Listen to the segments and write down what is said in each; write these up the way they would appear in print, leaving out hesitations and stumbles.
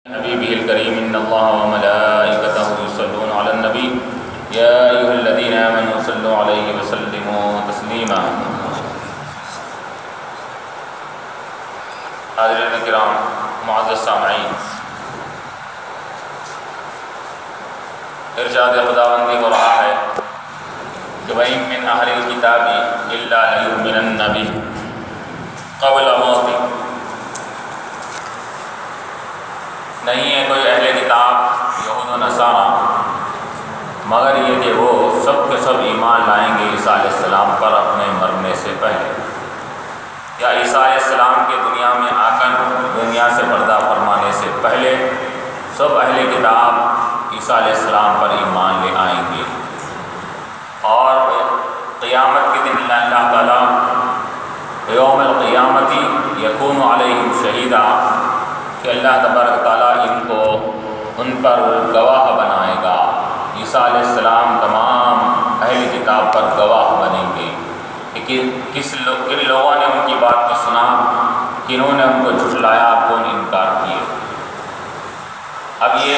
حبیبہ الکریم ان اللہ وملائکتہ یصلون علی النبی یا ایھا الذین آمنوا صلوا علیہ وسلموا تسلیما۔ حاضرین کرام، معزز سامعین، ارشاد خداوندی ہو رہا ہے کہ وَإِن مِّنْ أَهْلِ الْكِتَابِ إِلَّا لَيُؤْمِنَنَّ بِهِ قبل موتہ۔ نہیں ہے کوئی اہل کتاب یہود و نصارہ مگر یہ کہ وہ سب کے سب ایمان لائیں گے عیسیٰ علیہ السلام پر اپنے مرنے سے پہلے، یا عیسیٰ علیہ السلام کے دنیا میں آ کر دنیا سے پردہ فرمانے سے پہلے سب اہل کتاب عیسیٰ علیہ السلام پر ایمان لے آئیں گے، اور قیامت کے دن اللہ تعالیٰ یوم القیامت یکون علیہم شہیدا کہ اللہ تبارک تعالیٰ ان پر گواہ بنائے گا۔ عیسیٰ علیہ السلام تمام اہل کتاب پر گواہ بنیں گے کہ کن لوگوں نے ان کی بات کو سنا، کنہوں نے ان کو جھٹلایا، کون انکار کیے۔ اب یہ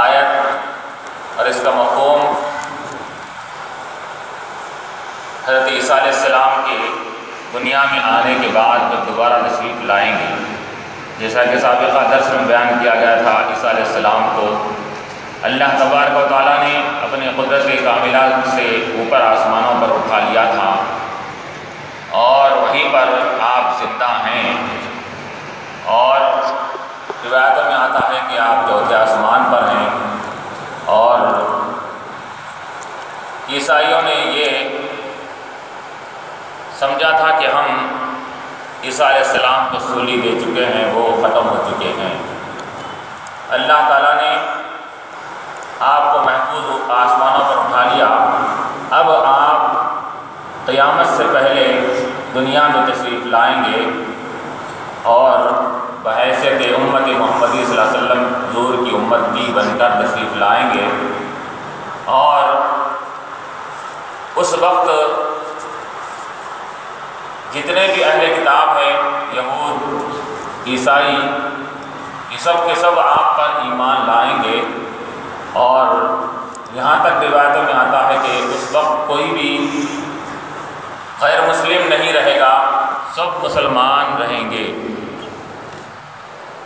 آیت اور اس کا مفہوم حضرت عیسیٰ علیہ السلام کے دنیا میں آنے کے بعد جب دوبارہ تشریف لائیں گے، جیسا کہ سابقہ درس میں بیان کیا گیا تھا، عیسیٰ علیہ السلام کو اللہ تبارک و تعالیٰ نے اپنے قدرت کاملہ سے اوپر آسمانوں پر اٹھا لیا تھا، اور وہیں پر آپ زندہ ہیں، اور روایتوں میں آتا ہے کہ آپ چوتھے آسمان پر ہیں، اور عیسائیوں نے یہ سمجھا تھا کہ ہم عیسیٰ علیہ السلام کو سولی دے چکے ہیں، وہ ختم ہو چکے ہیں۔ اللہ تعالیٰ نے آپ کو محفوظ آسمانوں پر اٹھا لیا، اب آپ قیامت سے پہلے دنیا میں تشریف لائیں گے، اور بحیثیت امت محمدی صلی اللہ علیہ وسلم حضور کی امت بھی بن کر تشریف لائیں گے، اور اس وقت جتنے بھی اہل کتاب ہیں، یہود، عیسائی، یہ سب کے سب آپ پر ایمان لائیں گے، اور یہاں تک روایتوں میں آتا ہے کہ اس وقت کوئی بھی غیر مسلم نہیں رہے گا، سب مسلمان رہیں گے،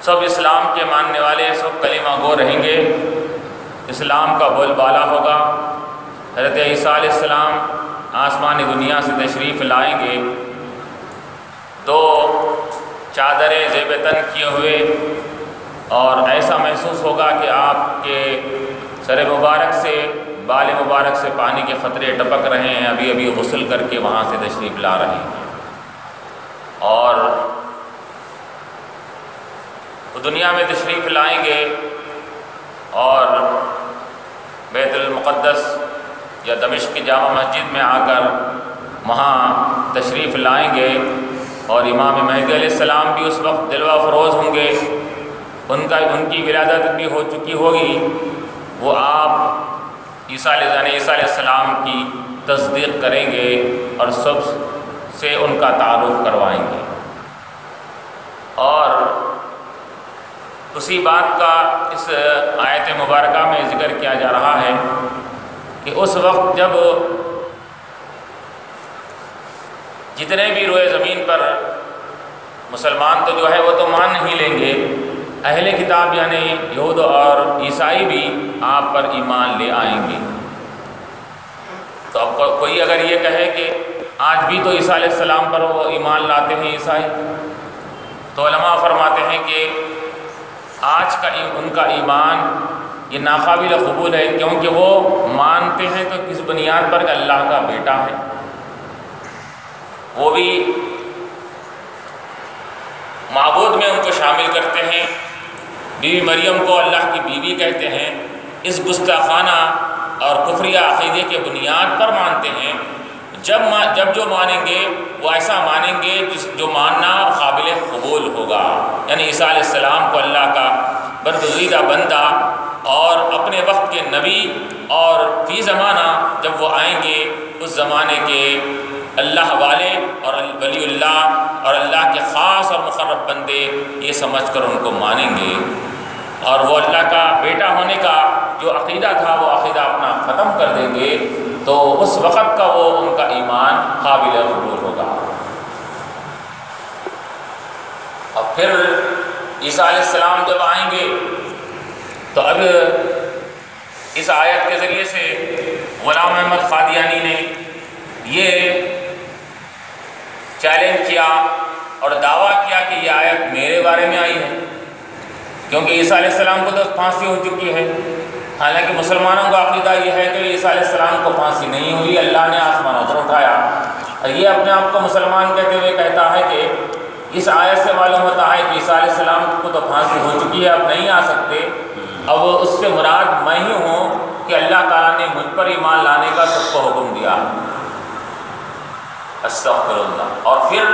سب اسلام کے ماننے والے، سب کلمہ گو رہیں گے، اسلام کا بول بالا ہوگا۔ حضرت عیسیٰ علیہ السلام آسمانی دنیا سے تشریف لائیں گے تو چادریں زیب تن کیے ہوئے، اور ایسا محسوس ہوگا کہ آپ کے سر مبارک سے، بال مبارک سے پانی کے قطرے ٹپک رہے ہیں، ابھی ابھی غسل کر کے وہاں سے تشریف لا رہے ہیں، اور دنیا میں تشریف لائیں گے، اور بیت المقدس یا دمشق کی جامع مسجد میں آ کر وہاں تشریف لائیں گے، اور امام مہدی علیہ السلام بھی اس وقت جلوہ افروز ہوں گے، ان کی ولادت بھی ہو چکی ہوگی، وہ آپ عیسیٰ علیہ السلام کی تصدیق کریں گے اور سب سے ان کا تعارف کروائیں گے، اور اسی بات کا اس آیت مبارکہ میں ذکر کیا جا رہا ہے کہ اس وقت جب جتنے بھی روئے زمین پر مسلمان تو جو ہے وہ تو مان نہیں لیں گے، اہل کتاب یعنی یہود اور عیسائی بھی آپ پر ایمان لے آئیں گے۔ تو اب کوئی اگر یہ کہے کہ آج بھی تو عیسیٰ علیہ السلام پر وہ ایمان لاتے ہیں عیسائی، تو علماء فرماتے ہیں کہ آج کا ان کا ایمان یہ ناقابل قبول ہے، کیونکہ وہ مانتے ہیں تو کس بنیاد پر کہ اللہ کا بیٹا ہے، وہ بھی معبود میں ان کو شامل کرتے ہیں، بیوی مریم کو اللہ کی بیوی کہتے ہیں، اس گستاخانہ اور کفریہ عقیدے کے بنیاد پر مانتے ہیں۔ جب جو مانیں گے وہ ایسا مانیں گے جو ماننا قابل قبول ہوگا، یعنی عیسیٰ علیہ السلام کو اللہ کا برگزیدہ بندہ اور اپنے وقت کے نبی، اور فی زمانہ جب وہ آئیں گے اس زمانے کے اللہ والے اور ولی اللہ اور اللہ کے خاص اور مقرب بندے یہ سمجھ کر ان کو مانیں گے، اور وہ اللہ کا بیٹا ہونے کا جو عقیدہ تھا وہ عقیدہ اپنا ختم کر دیں گے، تو اس وقت کا وہ ان کا ایمان قابل قبول ہوگا۔ اور پھر عیسیٰ علیہ السلام جب آئیں گے تو اب اس آیت کے ذریعے سے غلام احمد قادیانی نے یہ چیلنج کیا اور دعویٰ کیا کہ یہ آیت میرے بارے میں آئی ہے، کیونکہ عیسیٰ علیہ السلام کو تو پھانسی ہو چکی ہے، حالانکہ مسلمانوں کا عقیدہ یہ ہے کہ عیسیٰ علیہ السلام کو پھانسی نہیں ہوئی، اللہ نے آسمانوں پر اٹھایا، اور یہ اپنے آپ کو مسلمان کہتے ہوئے کہتا ہے کہ اس آیت سے معلوم ہوتا ہے کہ عیسیٰ علیہ السلام کو تو پھانسی ہو چکی ہے، اب نہیں آ سکتے، اب اس سے مراد میں ہی ہوں کہ اللہ تعالیٰ نے مجھ پر ایمان لانے کا سب کو حکم دیا۔ استغفر اللہ۔ اور پھر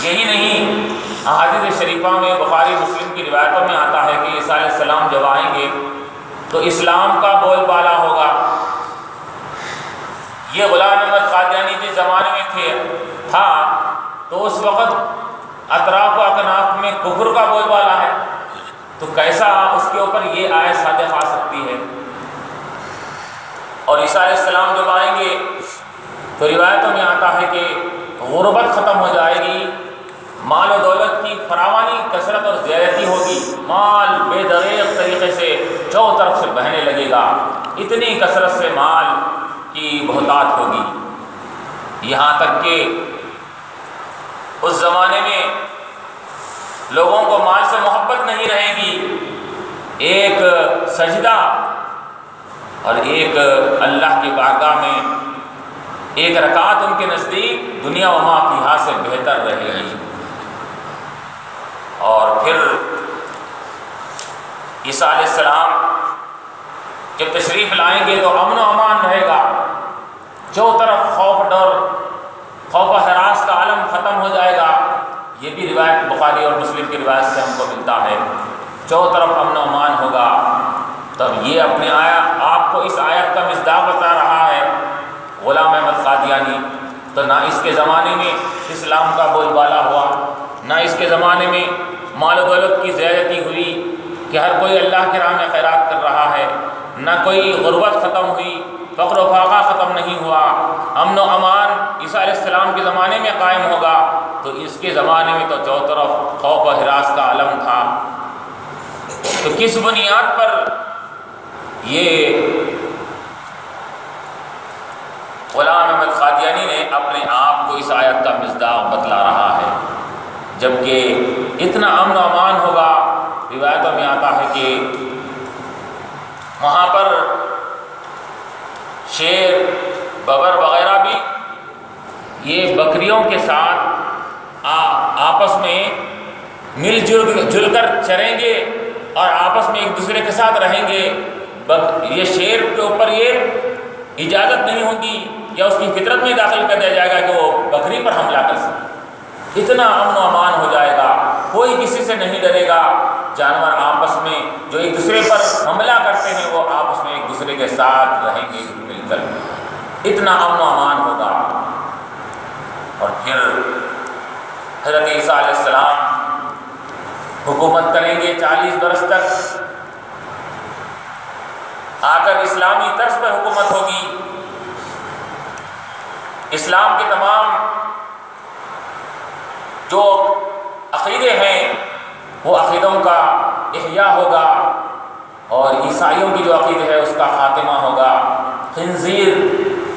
یہی نہیں، احادیث شریفہ میں بخاری مسلم کی روایتوں میں آتا ہے کہ عیسیٰ علیہ السلام جب آئیں گے تو اسلام کا بول بالا ہوگا۔ یہ غلام احمد قادیانی جس زمانے میں تھا تو اس وقت اطراف و اکناف میں کفر کا بول بالا ہے، تو کیسا اس کے اوپر یہ آیت صادق آ سکتی ہے؟ اور عیسیٰ علیہ السلام جب آئیں گے تو روایتوں میں آتا ہے کہ غربت ختم ہو جائے گی، مال و دولت کی فراوانی، کثرت اور زیادتی ہوگی، مال بے دریغ طریقے سے چاروں طرف سے بہنے لگے گا، اتنی کثرت سے مال کی بہتات ہوگی، یہاں تک کہ اس زمانے میں لوگوں کو مال سے محبت نہیں رہے گی، ایک سجدہ اور ایک اللہ کی بارگاہ میں ایک رکعت ان کے نزدیک دنیا و ما فیہا سے بہتر رہے گی۔ اور پھر عیسیٰ علیہ السلام جب تشریف لائیں گے تو امن و امان رہے گا، جو طرف خوف ڈر، خوف و ہراس کا عالم ختم ہو جائے گا، یہ بھی روایت بخاری اور مسلم کی روایت سے ہم کو ملتا ہے، چاروں طرف امن و امان ہوگا۔ تب یہ اپنے آپ کو اس آیت کا مصداق بتا رہا ہے غلام احمد قادیانی، تو نہ اس کے زمانے میں اسلام کا بول بالا ہوا، نہ اس کے زمانے میں مال و دولت کی زیادتی ہوئی کہ ہر کوئی اللہ کی راہ میں خیرات کر رہا ہے، نہ کوئی غربت ختم ہوئی، فقر و فاقہ ختم نہیں ہوا، امن و امان عیسیٰ علیہ السلام کے زمانے میں قائم ہوگا، تو اس کے زمانے میں تو چاروں طرف خوف و ہراس کا عالم تھا۔ تو کس بنیاد پر یہ غلام احمد قادیانی نے اپنے آپ کو اس آیت کا مصداق بتلا رہا ہے، جبکہ اتنا امن و امان ہوگا؟ روایتوں میں آتا ہے کہ وہاں پر شیر، ببر وغیرہ بھی یہ بکریوں کے ساتھ آپس میں مل جل کر چریں گے اور آپس میں ایک دوسرے کے ساتھ رہیں گے۔ یہ شیر کے اوپر یہ اجازت نہیں ہوگی یا اس کی فطرت میں داخل کر دیا جائے گا کہ وہ بکری پر حملہ کر سکے، اتنا امن و امان ہو جائے گا، کوئی کسی سے نہیں ڈرے گا، جانور آپس میں جو ایک دوسرے پر حملہ کرتے ہیں وہ آپس میں ایک دوسرے کے ساتھ رہیں گے مل کر، اتنا امن و امان ہوگا۔ اور پھر حضرت عیسیٰ علیہ السلام حکومت کریں گے 40 برس تک، آ کر اسلامی طرز پر حکومت ہوگی، اسلام کے تمام جو عقیدے ہیں وہ عقیدوں کا احیاء ہوگا، اور عیسائیوں کی جو عقیدہ ہے اس کا خاتمہ ہوگا۔ خنزیر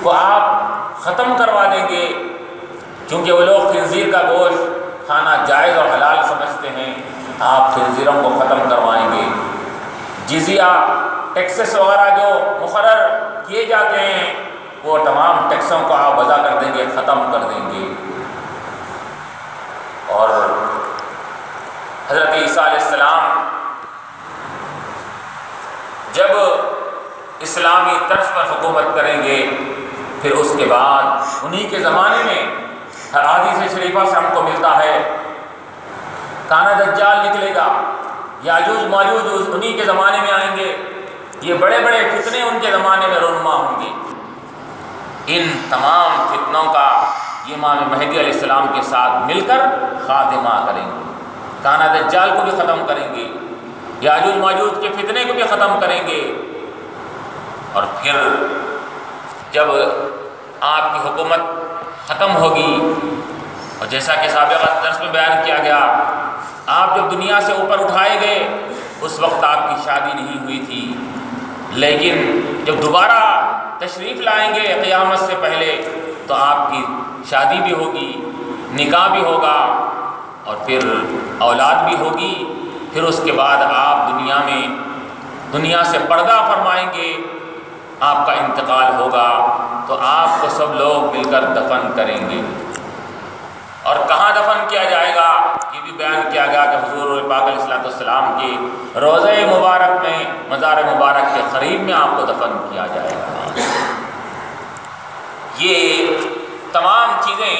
کو آپ ختم کروا دیں گے، چونکہ وہ لوگ خنزیر کا گوشت کھانا جائز اور حلال سمجھتے ہیں، آپ خنزیروں کو ختم کروائیں گے۔ جزیہ، ٹیکسز وغیرہ جو مقرر کیے جاتے ہیں وہ تمام ٹیکسوں کو آپ وضع کر دیں گے، ختم کر دیں گے۔ اور حضرت عیسیٰ علیہ السلام جب اسلامی طرز پر حکومت کریں گے، پھر اس کے بعد انہی کے زمانے میں حدیث شریفہ سے ہم کو ملتا ہے کانا دجال نکلے گا، یاجوج ماجوج انہی کے زمانے میں آئیں گے، یہ بڑے بڑے فتنے ان کے زمانے میں رونما ہوں گے۔ ان تمام فتنوں کا یہ امام مہدی علیہ السلام کے ساتھ مل کر خاتمہ کریں گے، کانا دجال کو بھی ختم کریں گے، یاجوج ماجوج کے فتنے کو بھی ختم کریں گے، اور پھر جب آپ کی حکومت ختم ہوگی، اور جیسا کہ سابقہ درس میں بیان کیا گیا، آپ جب دنیا سے اوپر اٹھائے گئے اس وقت آپ کی شادی نہیں ہوئی تھی، لیکن جب دوبارہ تشریف لائیں گے قیامت سے پہلے تو آپ کی شادی بھی ہوگی، نکاح بھی ہوگا، اور پھر اولاد بھی ہوگی، پھر اس کے بعد آپ دنیا سے پردہ فرمائیں گے، آپ کا انتقال ہوگا تو آپ کو سب لوگ مل کر دفن کریں گے، اور کہاں دفن کیا جائے گا یہ بھی بیان کیا گیا کہ حضور پاک علیہ السلام کے روضہ مبارک میں، مزار مبارک کے قریب میں آپ کو دفن کیا جائے گا۔ یہ تمام چیزیں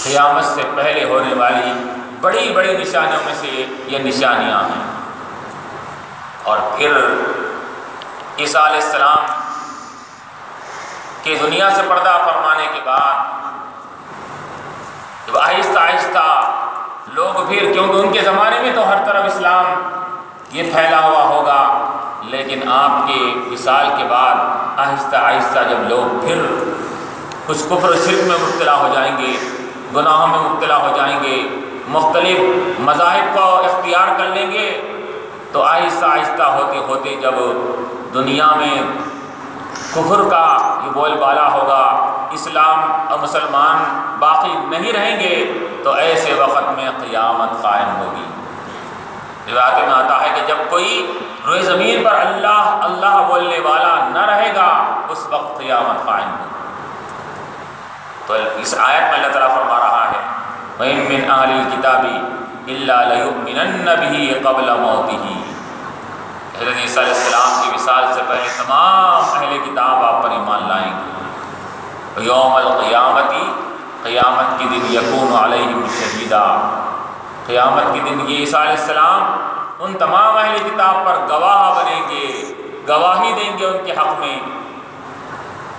قیامت سے پہلے ہونے والی بڑی بڑی نشانیوں میں سے یہ نشانیاں ہیں۔ اور پھر عیسیٰ علیہ السلام کے دنیا سے پردہ فرمانے کے بعد جب آہستہ آہستہ لوگ پھر، کیونکہ ان کے زمانے میں تو ہر طرف اسلام یہ پھیلا ہوا ہوگا، لیکن آپ کے وصال کے بعد آہستہ آہستہ جب لوگ پھر کچھ کفر و شرک میں مبتلا ہو جائیں گے، گناہوں میں مبتلا ہو جائیں گے، مختلف مذاہب کو اختیار کر لیں گے، تو آہستہ آہستہ ہوتے ہوتے جب دنیا میں کفر کا یہ بول بالا ہوگا، اسلام اور مسلمان باقی نہیں رہیں گے، تو ایسے وقت میں قیامت قائم ہوگی۔ روایت میں آتا ہے کہ جب کوئی روئے زمین پر اللہ اللہ بولنے والا نہ رہے گا اس وقت قیامت قائم ہوگی۔ تو اس آیت میں اللہ تعالیٰ فرما رہا ہے وَإِن مِّنْ أَهْلِ الْكِتَابِ إِلَّا لَيُؤْمِنَنَّ بِهِ قَبْلَ مَوْتِهِ۔ حضرت عیسیٰ علیہ السلام کی وصال سے پہلے تمام اہل کتاب آپ پر ایمان لائیں گے۔ یوم القیامت، قیامت کے دن یکون علیہم شہیدا، قیامت کے دن یہ عیسیٰ علیہ السلام ان تمام اہل کتاب پر گواہ بنیں گے، گواہی دیں گے ان کے حق میں،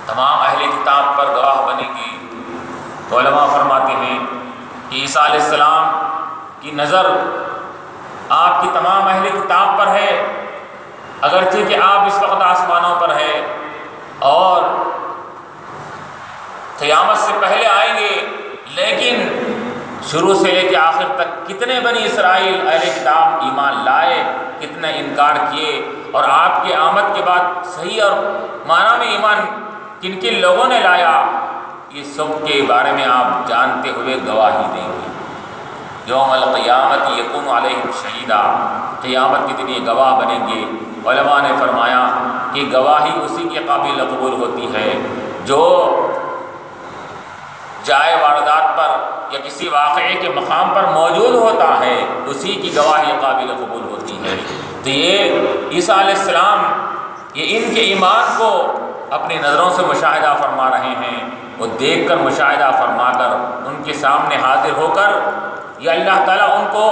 تمام اہل کتاب پر گواہ بنیں گے۔ تو علماء فرماتے ہیں کہ عیسیٰ علیہ السلام کی نظر آپ کی تمام اہل کتاب پر ہے، اگرچہ کہ آپ اس وقت آسمانوں پر ہے اور قیامت سے پہلے آئیں گے، لیکن شروع سے لے کے آخر تک کتنے بنی اسرائیل اہل کتاب ایمان لائے، کتنے انکار کیے، اور آپ کے آمد کے بعد صحیح اور معنی میں ایمان کن کن لوگوں نے لایا، یہ سب کے بارے میں آپ جانتے ہوئے گواہی دیں گے۔ یوم القیامت یکون علیہم شہیدا، قیامت کے دن یہ گواہ بنیں گے۔ علماء نے فرمایا کہ گواہی اسی کے قابل قبول ہوتی ہے جو جائے واردات پر یا کسی واقعے کے مقام پر موجود ہوتا ہے، اسی کی گواہی قابل قبول ہوتی ہے۔ تو یہ عیسیٰ علیہ السلام یہ ان کے ایمان کو اپنی نظروں سے مشاہدہ فرما رہے ہیں، وہ دیکھ کر مشاہدہ فرما کر ان کے سامنے حاضر ہو کر یا اللہ تعالیٰ ان کو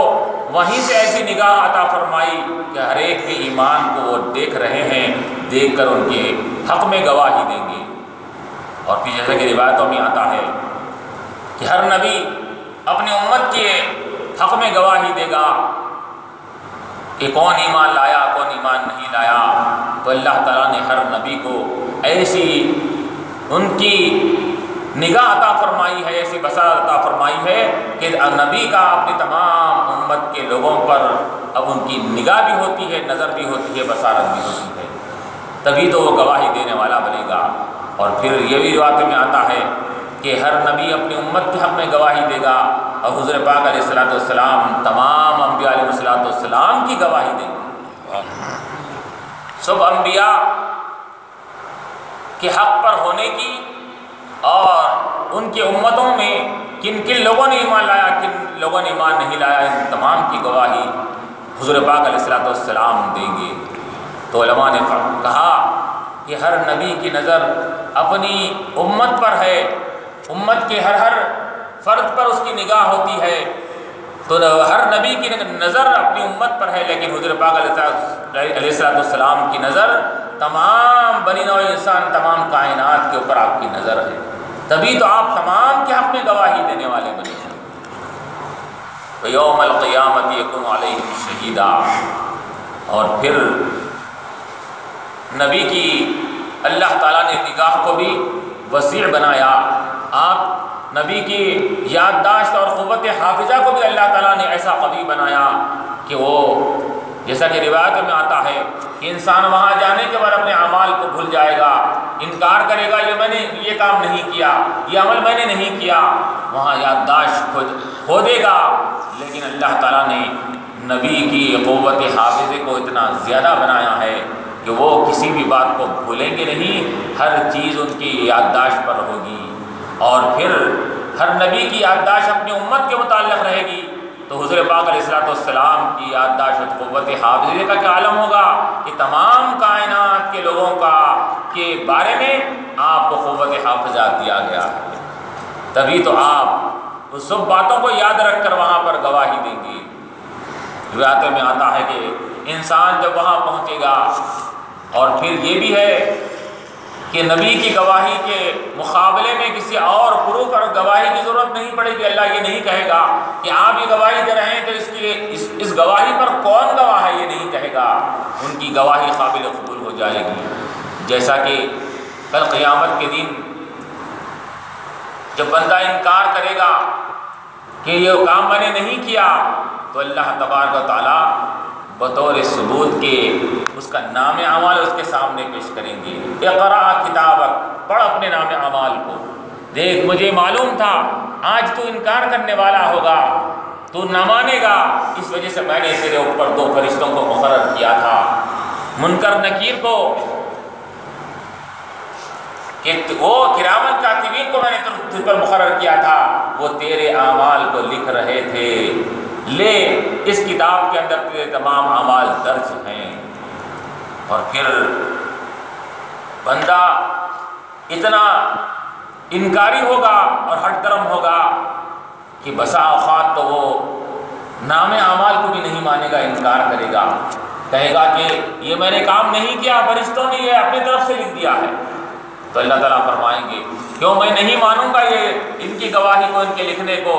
وہیں سے ایسی نگاہ عطا فرمائی کہ ہر ایک کے ایمان کو وہ دیکھ رہے ہیں، دیکھ کر ان کے حق میں گواہی دیں گے۔ اور پھر جیسے کہ روایتوں میں آتا ہے کہ ہر نبی اپنی امت کے حق میں گواہی دے گا کہ کون ایمان لایا کون ایمان نہیں لایا، تو اللہ تعالیٰ نے ہر نبی کو ایسی ان کی نگاہ عطا فرمائی ہے، ایسی بصارت عطا فرمائی ہے کہ نبی کا اپنی تمام امت کے لوگوں پر اب ان کی نگاہ بھی ہوتی ہے، نظر بھی ہوتی ہے، بصارت بھی ہوتی ہے، تبھی تو وہ گواہی دینے والا بنے گا۔ اور پھر یہ بھی روایت میں آتا ہے کہ ہر نبی اپنی امت کے حق میں گواہی دے گا، اور حضور پاک علیہ السلام تمام انبیاء علیہ السلام کی گواہی دیں گے۔ سب انبیاء کے حق پر ہونے کی اور ان کی امتوں میں کن کن لوگوں نے ایمان لایا کن لوگوں نے ایمان نہیں لایا، ان تمام کی گواہی حضور پاک علیہ السلام دیں گے۔ تو علماء نے کہا کہ ہر نبی کی نظر اپنی امت پر ہے، امت کے ہر فرد پر اس کی نگاہ ہوتی ہے، تو ہر نبی کی نظر اپنی امت پر ہے، لیکن حضور پاک علیہ السلام کی نظر تمام بنی نوع انسان، تمام کائنات کے اوپر آپ کی نظر ہے۔ تبھی تو آپ تمام کے حق میں گواہی دینے والے بنے ہیں۔ یوم القیامت یکون علیہم شہیدا، اور پھر نبی کی اللہ تعالیٰ نے نگاہ کو بھی وسیع بنایا، آپ نبی کی یادداشت اور قوت حافظہ کو بھی اللہ تعالیٰ نے ایسا قوی بنایا کہ وہ، جیسا کہ روایت میں آتا ہے کہ انسان وہاں جانے کے بعد اپنے اعمال کو بھول جائے گا، انکار کرے گا، یہ میں نے یہ کام نہیں کیا، یہ عمل میں نے نہیں کیا، وہاں یادداشت خود کھو دے گا۔ لیکن اللہ تعالیٰ نے نبی کی قوت حافظے کو اتنا زیادہ بنایا ہے کہ وہ کسی بھی بات کو بھولیں گے نہیں، ہر چیز ان کی یادداشت پر ہوگی، اور پھر ہر نبی کی یادداشت اپنی امت کے متعلق رہے گی، تو حضور پاک علیہ السلام کی یادداشت قوت حافظے کا کیا عالم ہوگا کہ تمام کائنات کے لوگوں کے بارے میں آپ کو قوت حافظہ دیا گیا ہے، تبھی تو آپ اس سب باتوں کو یاد رکھ کر وہاں پر گواہی دیں گے۔ روایت میں آتا ہے کہ انسان جب وہاں پہنچے گا، اور پھر یہ بھی ہے کہ نبی کی گواہی کے مقابلے میں کسی اور پروف اور گواہی کی ضرورت نہیں پڑے گی۔ اللہ یہ نہیں کہے گا کہ آپ یہ گواہی دے رہے ہیں تو اس گواہی پر کون گواہ ہے، یہ نہیں کہے گا، ان کی گواہی قابل قبول ہو جائے گی۔ جیسا کہ کل قیامت کے دن جب بندہ انکار کرے گا کہ یہ کام میں نے نہیں کیا، تو اللہ تبارک و تعالیٰ بطور ثبوت کے اس کا نام اعمال اس کے سامنے پیش کریں گے۔ اقرا کتابک، پڑھ اپنے نام اعمال کو، دیکھ مجھے معلوم تھا آج تو انکار کرنے والا ہوگا، تو نہ مانے گا، اس وجہ سے میں نے تیرے اوپر 2 فرشتوں کو مقرر کیا تھا، منکر نکیر کو، کہ وہ کرامن کاتبین کو میں نے تجھ پر مقرر کیا تھا، وہ تیرے اعمال کو لکھ رہے تھے، لے اس کتاب کے اندر تیرے تمام اعمال درج ہیں۔ اور پھر بندہ اتنا انکاری ہوگا اور ہٹ درم ہوگا کہ بسا اوقات تو وہ نام اعمال کو بھی نہیں مانے گا، انکار کرے گا، کہے گا کہ یہ میں نے کام نہیں کیا، فرشتوں نے یہ اپنی طرف سے لکھ دیا ہے۔ تو اللہ تعالیٰ فرمائیں گے کیوں میں نہیں مانوں گا یہ ان کی گواہی کو، ان کے لکھنے کو،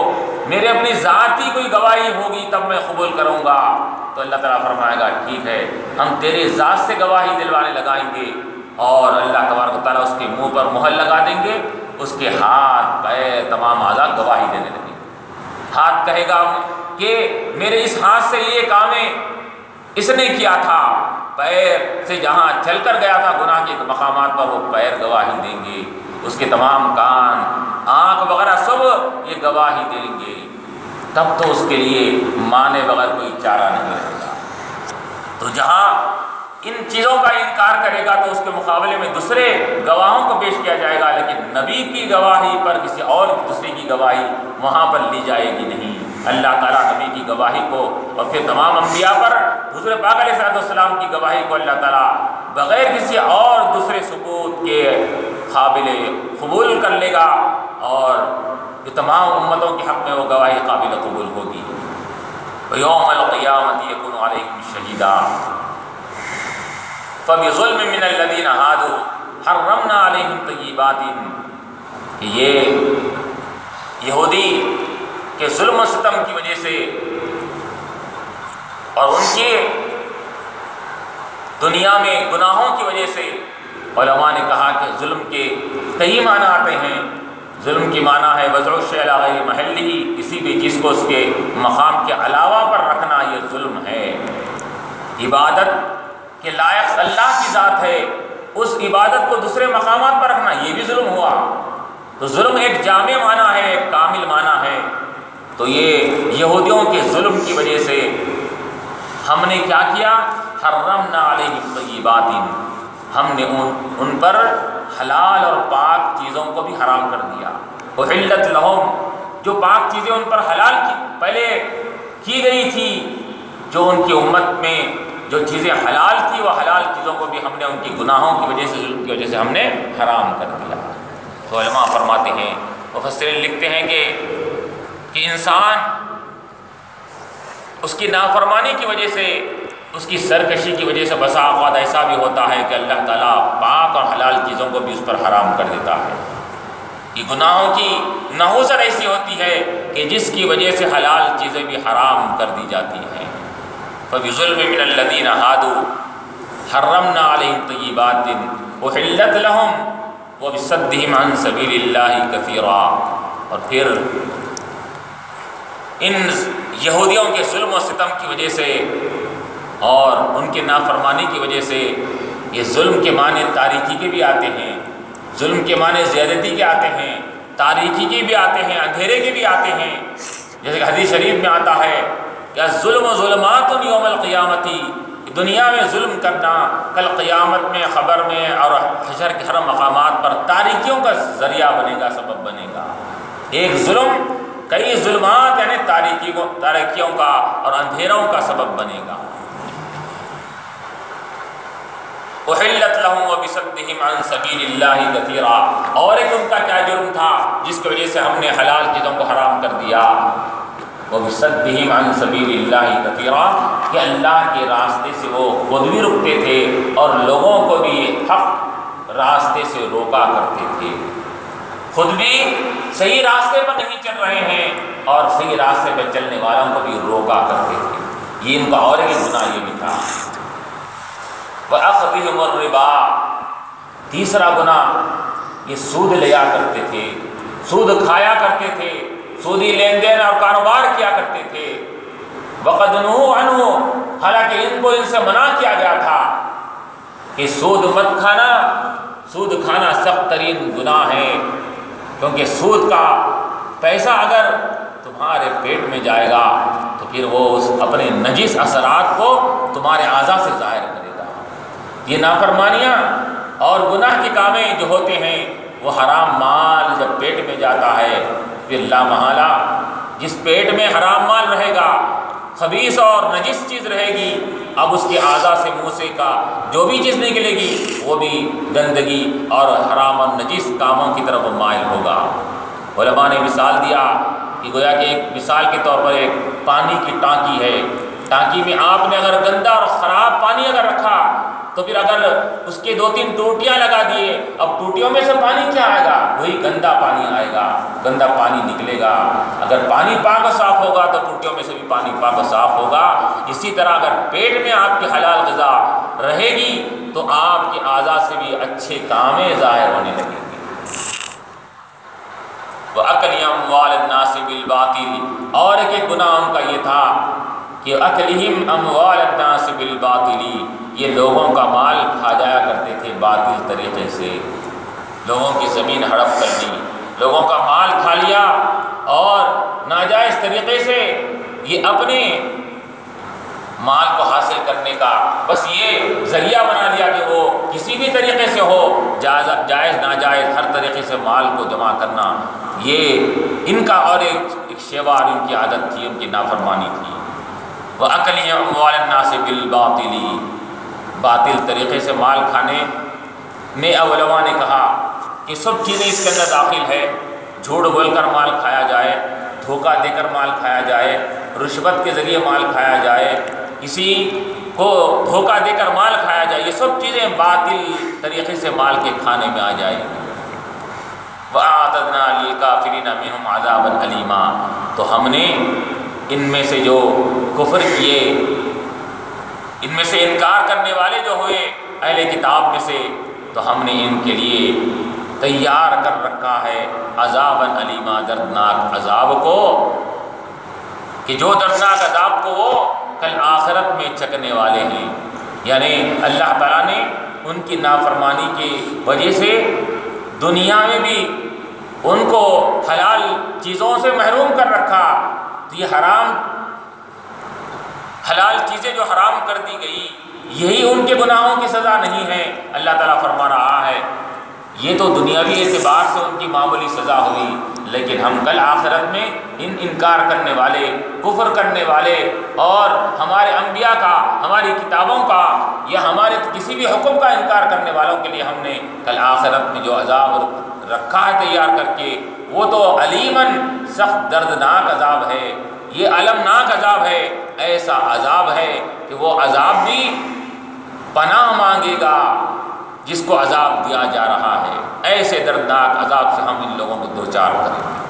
میرے اپنی ذاتی کوئی گواہی ہوگی تب میں قبول کروں گا۔ تو اللہ تعالیٰ فرمائے گا ٹھیک ہے، ہم تیرے ذات سے گواہی دلوانے لگائیں گے، اور اللہ تبارک و تعالیٰ اس کے منہ پر مہر لگا دیں گے، اس کے ہاتھ پیر تمام اعضاء گواہی دینے لگیں گے۔ ہاتھ کہے گا کہ میرے اس ہاتھ سے یہ کامیں اس نے کیا تھا، پیر سے جہاں چل کر گیا تھا گناہ کے مقامات پر وہ پیر گواہی دیں گے، اس کے تمام کان، آنکھ وغیرہ سب یہ گواہی دیں گے، تب تو اس کے لیے مانے بغیر کوئی چارہ نہیں رہے گا۔ تو جہاں ان چیزوں کا انکار کرے گا تو اس کے مقابلے میں دوسرے گواہوں کو پیش کیا جائے گا، لیکن نبی کی گواہی پر کسی اور دوسرے کی گواہی وہاں پر لی جائے گی نہیں۔ اللہ تعالیٰ نبی کی گواہی کو اور پھر تمام انبیاء پر حضور پاک علیہ السلام کی گواہی کو اللہ تعالیٰ بغیر کسی اور دوسرے ثبوت کے قابل قبول کر لے گا، اور جو تمام امتوں کے حق میں وہ گواہی قابل قبول ہوگی۔ یوم القیامت یکون علیہم شہیدا فبظلم من الذین ہادوا حرمنا علیہم طیبات، کہ یہ یہودی کے ظلم و ستم کی وجہ سے اور ان کے دنیا میں گناہوں کی وجہ سے، علماء نے کہا کہ ظلم کے کئی معنی آتے ہیں۔ ظلم کی معنی ہے وضع الشیء علی غیر محلہ، کسی بھی چیز کو اس کے مقام کے علاوہ پر رکھنا، یہ ظلم ہے۔ عبادت کے لائق اللہ کی ذات ہے، اس عبادت کو دوسرے مقامات پر رکھنا، یہ بھی ظلم ہوا۔ تو ظلم ایک جامع معنی ہے، ایک کامل معنی ہے۔ تو یہ یہودیوں کے ظلم کی وجہ سے ہم نے کیا کیا؟ حرمنا علیہم طیبات، ہم نے ان پر حلال اور پاک چیزوں کو بھی حرام کر دیا۔ احلت لہم، جو پاک چیزیں ان پر حلال پہلے کی گئی تھی، جو ان کی امت میں جو چیزیں حلال تھی، وہ حلال چیزوں کو بھی ہم نے ان کی گناہوں کی وجہ سے، ظلم کی وجہ سے ہم نے حرام کر دیا۔ تو علماء فرماتے ہیں، مفسرین لکھتے ہیں کہ انسان اس کی نافرمانی کی وجہ سے، اس کی سرکشی کی وجہ سے بسا اوقات ایسا بھی ہوتا ہے کہ اللہ تعالیٰ پاک اور حلال چیزوں کو بھی اس پر حرام کر دیتا ہے۔ کہ گناہوں کی نحوست ایسی ہوتی ہے کہ جس کی وجہ سے حلال چیزیں بھی حرام کر دی جاتی ہیں۔ فَبِظُلْمٍ مِّنَ الَّذِينَ هَادُوا حَرَّمْنَا عَلَيْهِمْ طَيِّبَاتٍ أُحِلَّتْ لَهُمْ وَبِصَدِّهِمْ عَن سَبِيلِ اللَّهِ كَثِيرًا۔ اور پھر ان یہودیوں کے ظلم و ستم کی وجہ سے اور ان کے نافرمانی کی وجہ سے، یہ ظلم کے معنی تاریکی کے بھی آتے ہیں، ظلم کے معنی زیادتی کے آتے ہیں، تاریکی کے بھی آتے ہیں، اندھیرے کے بھی آتے ہیں۔ جیسے کہ حدیث شریف میں آتا ہے کہ ظلم و ظلمات یوم القیامتی، دنیا میں ظلم کرنا کل قیامت میں، خبر میں اور حشر کے ہر مقامات پر تاریکیوں کا ذریعہ بنے گا، سبب بنے گا۔ ایک ظلم کئی ظلمات یعنی تاریکیوں کا اور اندھیروں کا سبب بنے گا۔ احلت لهم وبصدهم عن سبیل اللہ کثیرا، اور ایک ان کا کیا جرم تھا جس کی وجہ سے ہم نے حلال چیزوں کو حرام کر دیا؟ وبصدهم عن سبیل اللہ کثیرا، کہ اللہ کے راستے سے وہ خود بھی رکتے تھے اور لوگوں کو بھی حق راستے سے روکا کرتے تھے، خود بھی صحیح راستے پر نہیں چل رہے ہیں اور صحیح راستے پر چلنے والوں کو بھی روکا کرتے تھے۔ یہ ان کا اور ایک گناہ یہ بھی تھا۔ وَأَخْذِهِمُ الرِّبَا، تیسرا گناہ یہ سود لیا کرتے تھے، سود کھایا کرتے تھے، سودی لین دین اور کاروبار کیا کرتے تھے۔ وَقَدْ نُهُوا عَنْهُ، حالانکہ ان کو ان سے منع کیا گیا تھا کہ سود مت کھانا، سود کھانا سخت ترین گناہ ہے، کیونکہ سود کا پیسہ اگر تمہارے پیٹ میں جائے گا تو پھر وہ اس اپنے نجس اثرات کو تمہارے اعضاء سے ظاہر کرے گا۔ یہ نافرمانیاں اور گناہ کے کامیں جو ہوتے ہیں، وہ حرام مال جب پیٹ میں جاتا ہے پھر لا محالہ جس پیٹ میں حرام مال رہے گا، خبیث اور نجس چیز رہے گی، اب اس کے اعضاء سے، منہ سے کا جو بھی چیز نکلے گی وہ بھی گندگی اور حرام اور نجس کاموں کی طرف مائل ہوگا۔ علماء نے مثال دیا کہ گویا کہ ایک مثال کے طور پر ایک پانی کی ٹانکی ہے، ٹانکی میں آپ نے اگر گندا اور خراب پانی اگر رکھا تو پھر اگر اس کے 2-3 ٹوٹیاں لگا دیے، اب ٹوٹیوں میں سے پانی کیا آئے گا؟ وہی گندا پانی آئے گا، گندا پانی نکلے گا۔ اگر پانی پاک و صاف ہوگا تو ٹوٹیوں میں سے بھی پانی پاک و صاف ہوگا۔ اسی طرح اگر پیٹ میں آپ کی حلال غذا رہے گی تو آپ کے اعضاء سے بھی اچھے کامیں ظاہر ہونے لگیں گے۔ وَأَكْلِ أَمْوَالِ النَّاسِ بِالْبَاطِلِ، اور ایک گناہ ان کا یہ تھا کہ أَكْلِهِمْ أَمْوَالَ النَّاسِ بِالْبَاطِلِ، یہ لوگوں کا مال کھا جایا کرتے تھے باطل طریقے سے، لوگوں کی زمین ہڑپ کر لی، لوگوں کا مال کھا لیا اور ناجائز طریقے سے یہ اپنے مال کو حاصل کرنے کا بس یہ ذریعہ بنا لیا کہ وہ کسی بھی طریقے سے ہو، جائز ناجائز ہر طریقے سے مال کو جمع کرنا، یہ ان کا اور ایک شیوا اور ان کی عادت تھی، ان کی نافرمانی تھی۔ وَأَكْلِ أَمْوَالِ النَّاسِ بِالْبَاطِلِ، باطل طریقے سے مال کھانے میں علماء نے کہا کہ سب چیزیں اس کے اندر داخل ہے، جھوٹ بول کر مال کھایا جائے، دھوکہ دے کر مال کھایا جائے، رشوت کے ذریعے مال کھایا جائے، کسی کو دھوکہ دے کر مال کھایا جائے، یہ سب چیزیں باطل طریقے سے مال کے کھانے میں آ جائیں گی۔ وَأَعْتَدْنَا لِلْكَافِرِينَ مِنْهُمْ عَذَابًا أَلِيمًا، تو ہم نے ان میں سے جو کفر کیے، ان میں سے انکار کرنے والے جو ہوئے اہل کتاب میں سے، تو ہم نے ان کے لیے تیار کر رکھا ہے عذابًا علیما، دردناک عذاب کو، کہ جو دردناک عذاب کو وہ کل آخرت میں چکنے والے ہیں۔ یعنی اللہ تعالیٰ نے ان کی نافرمانی کی وجہ سے دنیا میں بھی ان کو حلال چیزوں سے محروم کر رکھا، تو یہ حلال چیزیں جو حرام کر دی گئی، یہی ان کے گناہوں کی سزا نہیں ہے۔ اللہ تعالیٰ فرما رہا ہے یہ تو دنیاوی اعتبار سے ان کی معمولی سزا ہوئی، لیکن ہم کل آخرت میں انکار کرنے والے، کفر کرنے والے اور ہمارے انبیاء کا، ہماری کتابوں کا یا ہمارے کسی بھی حکم کا انکار کرنے والوں کے لیے ہم نے کل آخرت میں جو عذاب رکھا ہے تیار کر کے، وہ تو علیماً سخت دردناک عذاب ہے، یہ المناک عذاب ہے، ایسا عذاب ہے کہ وہ عذاب بھی پناہ مانگے گا، جس کو عذاب دیا جا رہا ہے، ایسے دردناک عذاب سے ہم ان لوگوں کو دوچار کریں گے۔